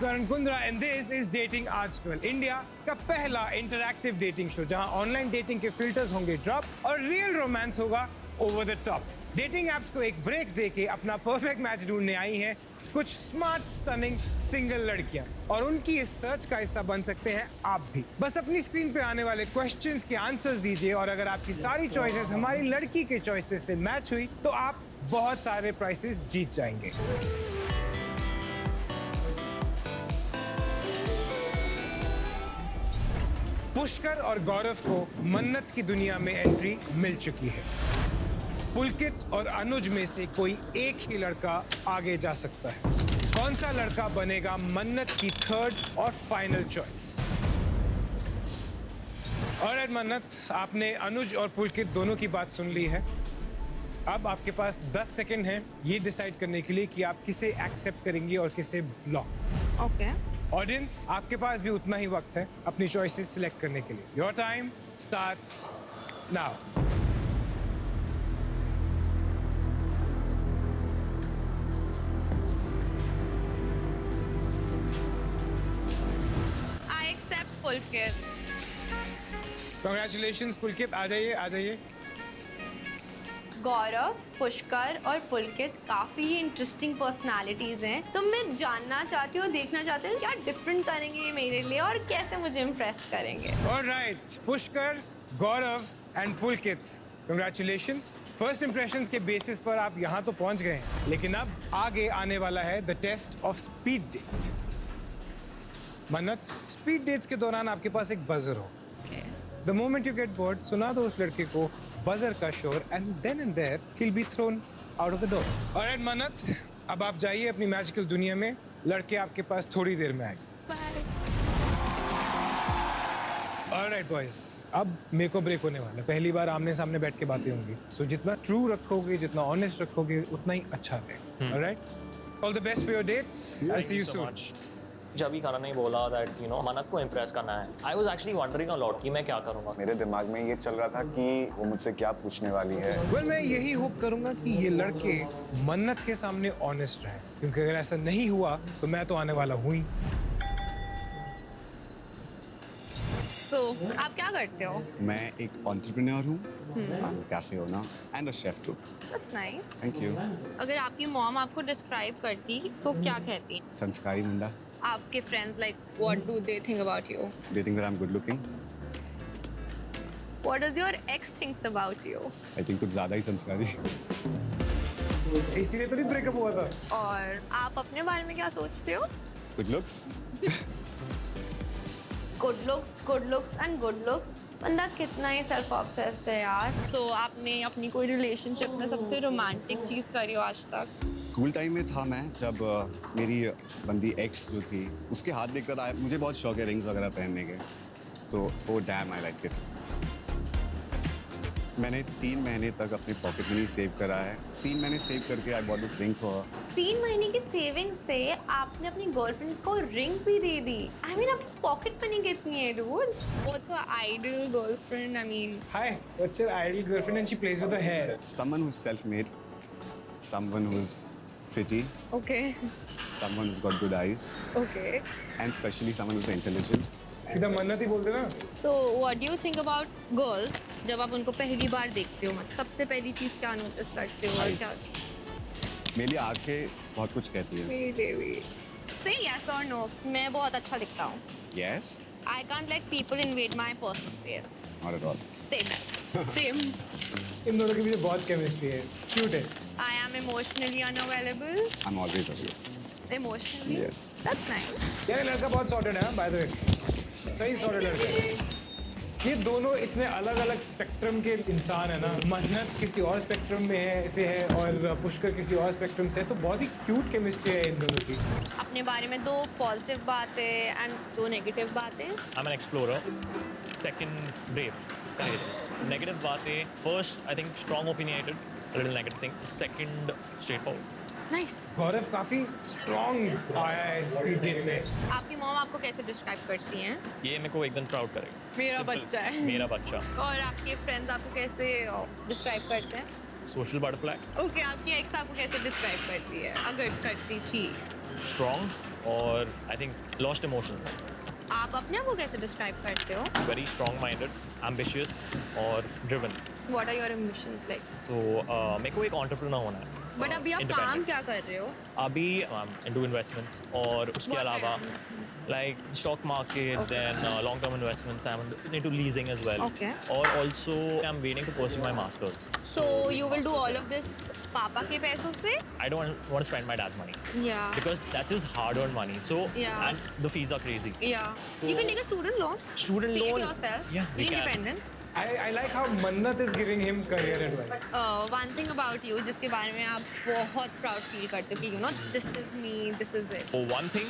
Karan Kundra and this is Dating आजकल, India का पहला इंटरैक्टिव डेटिंग शो जहां ऑनलाइन डेटिंग के फिल्टर्स होंगे ड्रॉप और रियल रोमांस होगा over the top. Dating apps को एक ब्रेक देके अपना परफेक्ट मैच ढूंढने आई हैं कुछ स्मार्ट स्टनिंग सिंगल लड़कियां और उनकी इस सर्च का हिस्सा बन सकते हैं आप भी। बस अपनी स्क्रीन पे आने वाले क्वेश्चंस के आंसर्स दीजिए और अगर आपकी सारी चॉइसेस हमारी लड़की के चॉइसेस से मैच हुई तो आप बहुत सारे प्राइसेस जीत जाएंगे। पुष्कर और गौरव को मन्नत की दुनिया में एंट्री मिल चुकी है। पुलकित और अनुज में से कोई एक ही लड़का आगे जा सकता है। कौन सा लड़का बनेगा मन्नत की थर्ड और फाइनल चॉइस? ऑलराइट मन्नत, आपने अनुज और पुलकित दोनों की बात सुन ली है। अब आपके पास 10 सेकंड हैं ये डिसाइड करने के लिए कि आप किसे एक्सेप्ट करेंगी और किसे ब्लॉक। ओके। ऑडियंस, आपके पास भी उतना ही वक्त है अपनी चॉइसेस सिलेक्ट करने के लिए। Your time starts now. Pulkit. Congratulations पुलकित, आ जाइए आ जाइए। गौरव, पुष्कर और पुलकित काफी ही इंटरेस्टिंग पर्सनालिटीज हैं। तो मैं जानना चाहती हूँ, देखना चाहती हूँ क्या डिफरेंट करेंगे ये मेरे लिए और कैसे मुझे इम्प्रेस करेंगे। Alright, Pushkar, Gaurav and Pulkit, Congratulations। First impressions के बेसिस पर आप यहाँ तो पहुँच गए हैं, लेकिन अब आगे आने वाला है the test of speed date. Mannat, speed dates के दौरान आपके पास एक बजर हो। The moment you get bored, सुना दो उस लड़के को बजर का शोर and then and there he will be thrown out of the door. All right Mannat, अब आप जाइए अपनी मैजिकल दुनिया में, लड़के आपके पास थोड़ी देर में आएंगे। ऑलराइट बॉयज, अब मेरे को ब्रेक होने वाला है। पहली बार आमने सामने बैठ के बातें होंगी, सो जितना ट्रू रखोगे, जितना ऑनेस्ट रखोगे, उतना ही अच्छा है। All right, all the best for your dates. I will see you soon. जब ही कारा ने बोला दैट मन्नत को इम्प्रेस करना है, I was actually wondering a lot कि मैं क्या करूंगा। मेरे दिमाग में ये चल रहा था कि वो मुझसे क्या पूछने वाली है। वेल, मैं यही होप करूंगा कि ये लड़के मन्नत के सामने ऑनेस्ट रहें, क्योंकि अगर ऐसा नहीं हुआ तो मैं तो आने वाला हूँ ही। So, आप क्या करते हो? मैं एक एंटरप्रेन्योर हूँ, cafe owner and a chef too. That's nice. Thank you. अगर आपकी मॉम आपको डिस्क्राइब करती तो क्या कहती? संस्कारी मुंडा। आपके friends like what do they think about you? They think that I'm good looking. What does your ex thinks about you? I think कुछ ज़्यादा ही संस्कारी। इसीलिए तो नहीं ब्रेकअप हुआ था। और आप अपने बारे में क्या सोचते हो? Good looks? Good looks and good looks. बंदा कितना ही सेल्फ ऑब्सेस्ड है यार। सो आपने अपनी कोई रिलेशनशिप में सबसे रोमांटिक चीज़ करी हो आज तक? स्कूल टाइम में था मैं, जब मेरी बंदी एक्स जो थी, उसके हाथ देखकर था, मुझे बहुत शौक है रिंग्स वगैरह पहनने के, तो वो डैम आई लाइक इट। मैंने 3 महीने तक अपनी पॉकेट मनी सेव करा है। 3 महीने सेव करके I bought this ring for. 3 महीने की सेविंग से आपने अपनी गर्लफ्रेंड को रिंग भी दे दी। आई मीन आपकी पॉकेट मनी कितनी है dude? What's your ideal girlfriend? I mean, Hi, what's your ideal girlfriend and she plays with her hair? Someone who's self-made, someone who's pretty, okay, someone who's got good eyes, okay. and especially someone who's intelligent. सीधा मन्नत ही बोलते ना। So what do you think about girls? जब आप उनको पहली बार देखते हो, मतलब सबसे पहली चीज़ क्या नोटिस करते हो? Eyes. क्या? मेरे लिए आंखें बहुत कुछ कहती है। मेरी देवी। Say yes or no. मैं बहुत अच्छा दिखता हूँ। Yes? I can't let people invade my personal space. Not at all. Same है। Same. इन दोनों के बीच बहुत केमिस्ट्री है, क्यूट है। I am emotionally unavailable. I'm always available. Emotionally. Yes. That's nice. यार लड़का बहुत सॉर्टेड है, बाय द वे। सही सॉर्टेड लड़का है। ये दोनों इतने अलग अलग स्पेक्ट्रम के इंसान है ना। मन्नत किसी और स्पेक्ट्रम में है से है और पुष्कर किसी और स्पेक्ट्रम से है, तो बहुत ही क्यूट केमिस्ट्री है इन दोनों की। अपने बारे में 2 पॉजिटिव बातें एंड 2 नेगेटिव बातें। I'm an explorer. Second, brave. Courageous. Negative बातें. First, I think strong opinionated. A little negative thing. Second, straightforward. Nice. Gaurav काफी स्ट्रॉन्ग आया है स्पीड डेट में। आपकी मॉम आपको कैसे डिस्क्राइब करती हैं? ये मेरे को एकदम प्राउड करेगा। मेरा Simple. बच्चा है। मेरा बच्चा। और आपके फ्रेंड्स आपको कैसे डिस्क्राइब करते हैं? Social butterfly. ओके, आपकी एक्स आपको कैसे डिस्क्राइब करती है, अगर करती थी? strong और I think lost emotions. आप अपने आप को कैसे डिस्क्राइब करते हो? Very strong-minded, ambitious और driven. What are your ambitions like? So मेरे को एक entrepreneur होना है. बट अभी आप independent. काम क्या कर रहे हो? अभी into investments और उसके What kind अलावा of investment? like stock market, Okay. then long-term investments. I'm into leasing as well. Okay. Or also I'm waiting to pursue my masters. So you will do all of this पापा के पैसों से? I don't want to spend my dad's money Yeah. because that is hard-earned money. So Yeah. and the fees are crazy. Yeah. You can take a student loan. Student Pay loan. yourself. Yeah, we Be can. independent. I like how Mannat is giving him career advice. One thing about you जिसके बारे में आप बहुत proud feel करते हो कि you know this is me, this is it. So one thing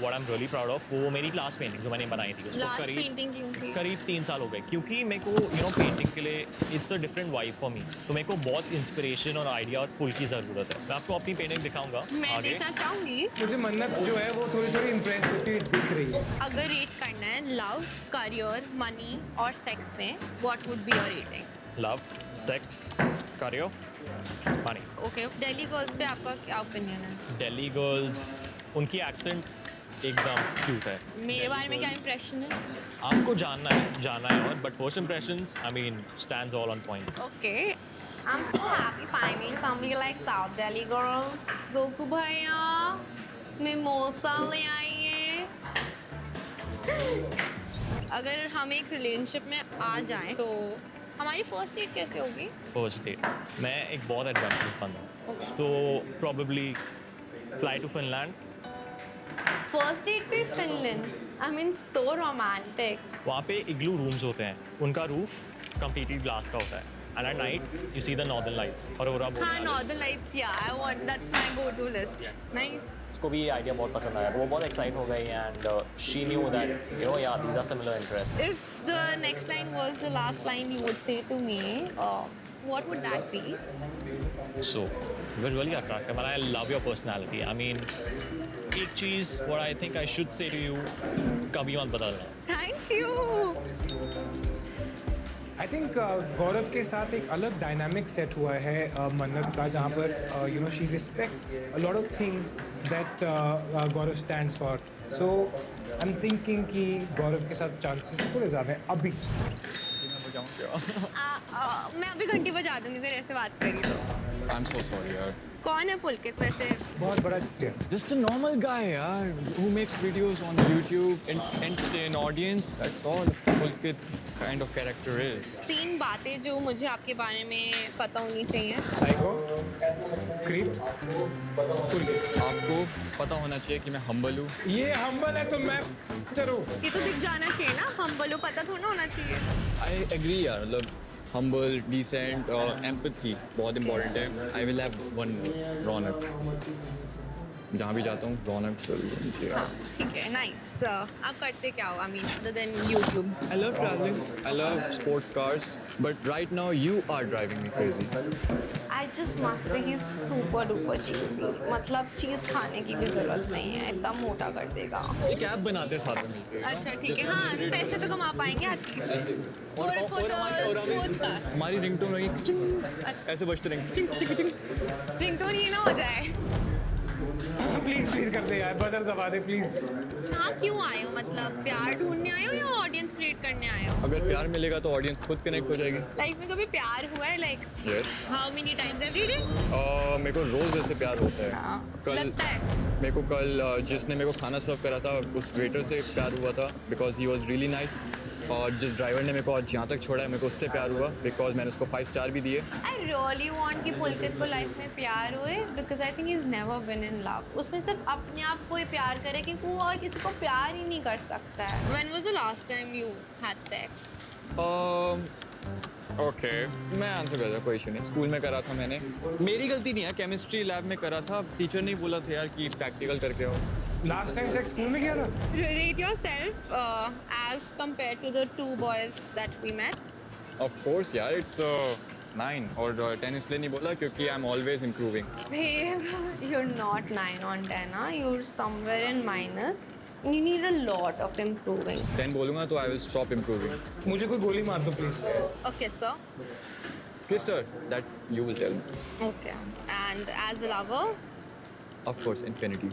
what I'm really proud of वो मेरी last painting जो मैंने बनाई थी उसको Last करीब painting क्यों थी? करीब 3 साल हो गए क्योंकि मेरे को पेंटिंग के लिए it's a different vibe for me तो मेरे को बहुत इंस्पिरेशन और आइडिया और पुल की ज़रूरत है मैं आपको अपनी पेंटिंग दिखाऊंगा मैं आगे देखना चाहूंगी. मुझे मन्नत जो है वो थोड़ी थोड़ी इम्प्रेस होती हुई दिख रही है. अगर रेट करना है लव, करियर, मनी और सेक्स में what would be your rating? Love sex career money Okay. Delhi girls पे आपका क्या ओपिनियन है? दिल्ली गर्ल्स उनकी एक्सेंट एकदम क्यूट है मेरे बारे में क्या इंप्रेशन है? आपको जानना है और but first impressions I mean stands all on points Okay. I'm so happy finding somebody like South Delhi girls. Goku भैया, मिमोसा ले आइए. अगर हम एक रिलेशनशिप में आ जाएं तो हमारी फर्स्ट डेट कैसे होगी? फर्स्ट डेट मैं एक बहुत एडवेंचरस बंदा हूँ तो probably fly to Finland first date पे Finland. I mean so romantic. वहाँ पे इग्लू रूम्स होते हैं उनका रूफ कंप्लीटली ग्लास का होता है and at night you see the northern lights Arora हाँ, Northern Lights. Yeah, I want. That's my go-to list. Nice. उसको भी ये आइडिया बहुत पसंद आया तो वो बहुत एक्साइट हो गई and she knew that you know yeah these are similar interest If the next line was the last line you would say to me, what would that be? So we really attractive and I love your personality I mean एक चीज़ what I think I should say to you कभी मत बदलना Thank you. I think Gaurav के साथ एक अलग dynamic set हुआ है मन्नत का जहाँ पर you know she respects a lot of things that Gaurav stands for so I am thinking कि गौरव के साथ चांसेस थोड़े ज़्यादा हैं अभी. मैं अभी घंटी बजा दूंगी अगर ऐसे बात करी तो. I'm so sorry, yaar. कौन है पुलकित वैसे? बहुत बड़ा Just a normal guy, yaar, who makes videos on YouTube and entertain audience. That's all Pulkit kind of character is. 3 बातें जो मुझे आपके बारे में पता होनी चाहिए. Psycho creep. आपको पता होना चाहिए कि मैं humble हूँ. ये हम्बल है तो मैं चलो. ये तो दिख जाना चाहिए ना. हम बोलो पता थोड़ा होना चाहिए. I agree, यार. मतलब humble, decent, empathy बहुत important है. I will have one more, रौनक. जहाँ भी जाता हूँ रौनक जरूर होनी चाहिए. हाँ, ठीक है. नाइस. आप करते क्या हो? I mean, other than YouTube. I love traveling. I love sports cars. But right now you are driving me crazy. I just must say he's super duper cheesy. मतलब चीज़ खाने की भी जरूरत नहीं है. इतना मोटा कर देगा. एक ऐप बनाते हैं साथ में मिलके. अच्छा ठीक है. हाँ, पैसे तो कमा पाएंगे at least. For the sports car. हमारी रिंगटोन रही किचिंग ऐसे बजते रहेंगे किचिंग किचिंग किचिंग. रिंगटोन ये ना हो जाए. प्लीज प्लीज कर दे यार बजर दबा दे प्लीज. हाँ, क्यों आए हो? मतलब प्यार ढूंढने आए हो या ऑडियंस क्रिएट करने आए हो? अगर प्यार मिलेगा तो ऑडियंस खुद कनेक्ट हो जाएगी. लाइफ में कभी प्यार हुआ है? Like yes. How many times every day? मेरे को रोज ऐसे प्यार होता है. हाँ, कल लगता है. मेरे को कल जिसने मेरे को खाना सर्व करा था उस वेटर से प्यार हुआ था because he was really nice. और जिस ड्राइवर ने मेरे को आज यहाँ तक छोड़ा है मेरे को उससे प्यार हुआ बिकॉज मैंने उसको 5 स्टार भी दिए. आई रियली वांट कि पुलकित को लाइफ में प्यार होए because I think he is never been in love. उसने सिर्फ अपने आप को ही प्यार करे कि वो और किसी को प्यार ही नहीं कर सकता है. When was the last time you had sex? Okay मैं आंसर करता कोई इशू नहीं. स्कूल में करा था मैंने. मेरी गलती नहीं है. केमिस्ट्री लैब में करा था. टीचर ने बोला था यार कि प्रैक्टिकल करके आओ. लास्ट टाइम सेक्स स्कूल में किया था. Rate yourself as compared to the 2 boys that we met. Of course यार इट्स 9 और 10 इसलिए नहीं बोला क्योंकि I am always improving. Babe, you're not 9 on 10, huh? You're somewhere in minus. You need a lot of improving. 10 बोलूँगा तो I will stop improving. मुझे कोई गोली मार दो प्लीज. Okay, sir. किस sir that you will tell me. Okay. And as a lover? Of course, infinity.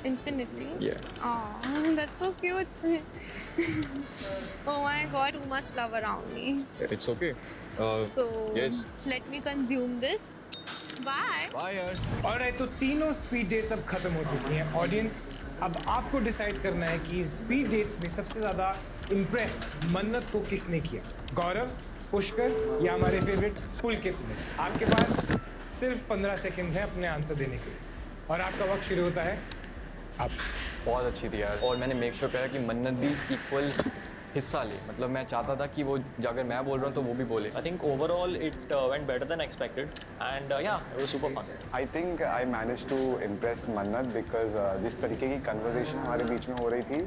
Infinity. Yeah. Oh, that's so cute. Oh my God, too much love around me. It's okay. So Yes. let me consume this. Bye. Bye, yaar. Alright, तो तीनों speed dates अब खत्म हो चुकी हैं। Audience, अब आपको decide करना है कि स्पीड डेट्स में सबसे ज्यादा इम्प्रेस मन्नत को किसने किया, गौरव, पुष्कर या हमारे फेवरेट पुलकित ने। आपके पास सिर्फ 15 सेकंड्स हैं अपने आंसर देने के लिए और आपका वक्त शुरू होता है अब। बहुत अच्छी थी यार, और मैंने मेक श्योर करा कि मन्नत भी इक्वल हिस्सा ले। मतलब मैं चाहता था कि वो अगर मैं बोल रहा हूँ तो वो भी बोले। I think overall it went better than expected, and yeah, it was super fun. I think I managed to impress मन्नत because जिस तरीके की कन्वर्सेशन हमारे बीच में हो रही थी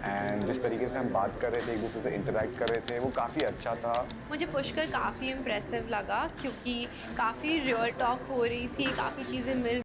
एंड जिस तरीके से हम बात कर रहे थे, एक दूसरे से इंटरेक्ट कर रहे थे, वो काफ़ी अच्छा था। मुझे पुष्कर काफ़ी इम्प्रेसिव लगा क्योंकि काफ़ी रियल टॉक हो रही थी, काफ़ी चीज़ें मिल